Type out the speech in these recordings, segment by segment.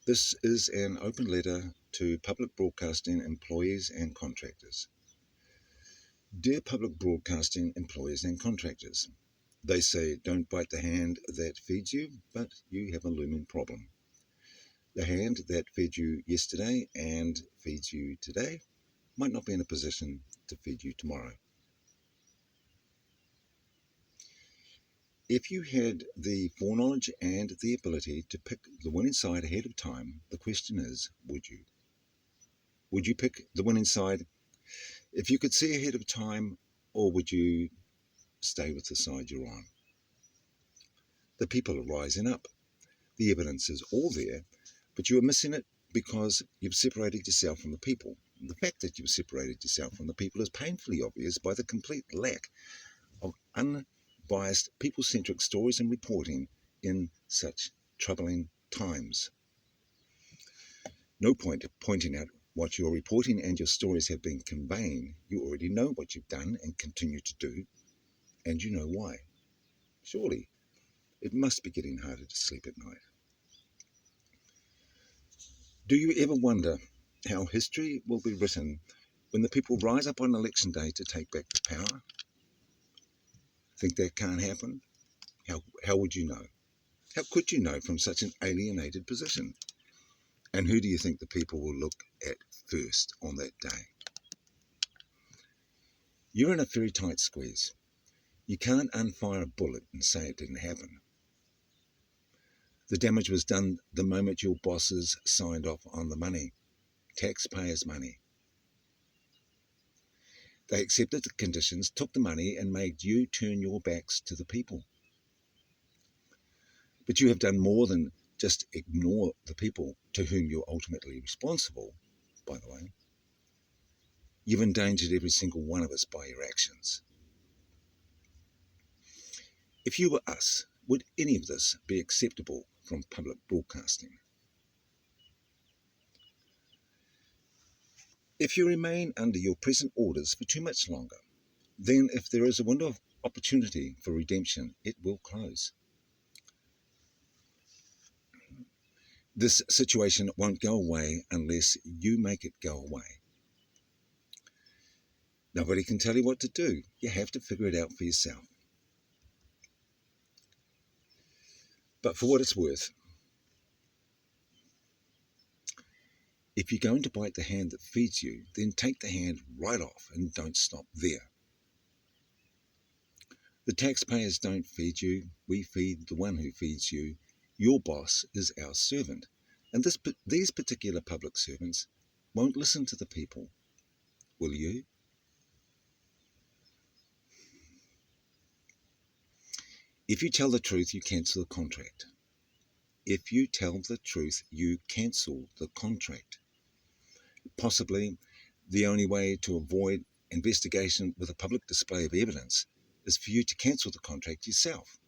This is an open letter to public broadcasting employees and contractors. Dear public broadcasting employees and contractors, they say don't bite the hand that feeds you, but you have a looming problem. The hand that fed you yesterday and feeds you today might not be in a position to feed you tomorrow. If you had the foreknowledge and the ability to pick the winning side ahead of time, the question is, would you? Would you pick the winning side if you could see ahead of time, or would you stay with the side you're on? The people are rising up. The evidence is all there, but you are missing it because you've separated yourself from the people. The fact that you've separated yourself from the people is painfully obvious by the complete lack of unbiased, people-centric stories and reporting in such troubling times. No point pointing out what your reporting and your stories have been conveying. You already know what you've done and continue to do, and you know why. Surely, it must be getting harder to sleep at night. Do you ever wonder how history will be written when the people rise up on election day to take back the power? Think that can't happen? How would you know? How could you know from such an alienated position? And who do you think the people will look at first on that day? You're in a very tight squeeze. You can't unfire a bullet and say it didn't happen. The damage was done the moment your bosses signed off on the money, taxpayers' money. They accepted the conditions, took the money, and made you turn your backs to the people. But you have done more than just ignore the people to whom you're ultimately responsible, by the way. You've endangered every single one of us by your actions. If you were us, would any of this be acceptable from public broadcasting? If you remain under your present orders for too much longer, then if there is a window of opportunity for redemption, it will close. This situation won't go away unless you make it go away. Nobody can tell you what to do. You have to figure it out for yourself. But for what it's worth, if you're going to bite the hand that feeds you, then take the hand right off and don't stop there. The taxpayers don't feed you. We feed the one who feeds you. Your boss is our servant. And these particular public servants won't listen to the people. Will you? If you tell the truth, you cancel the contract. If you tell the truth, you cancel the contract. Possibly the only way to avoid investigation with a public display of evidence is for you to cancel the contract yourself,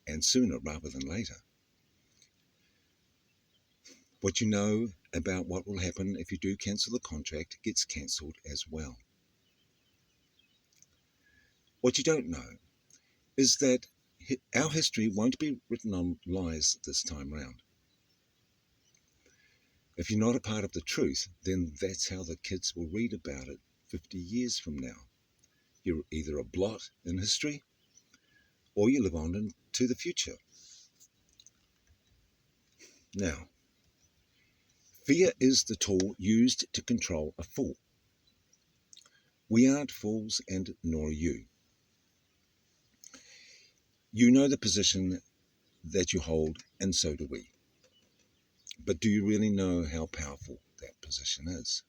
and sooner rather than later. What you know about what will happen if you do cancel the contract gets cancelled as well. What you don't know is that our history won't be written on lies this time round. If you're not a part of the truth, then that's how the kids will read about it 50 years from now. You're either a blot in history or you live on into the future. Now, fear is the tool used to control a fool. We aren't fools, and nor are you. You know the position that you hold, and so do we. But do you really know how powerful that position is?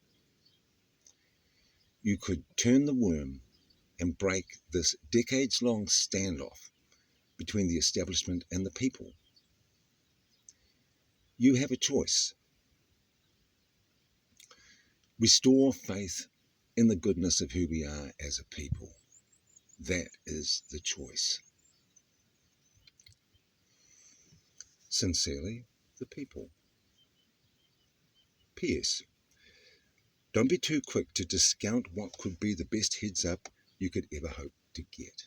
You could turn the worm and break this decades-long standoff between the establishment and the people. You have a choice. Restore faith in the goodness of who we are as a people. That is the choice. Sincerely, the people. P.S. Don't be too quick to discount what could be the best heads up you could ever hope to get.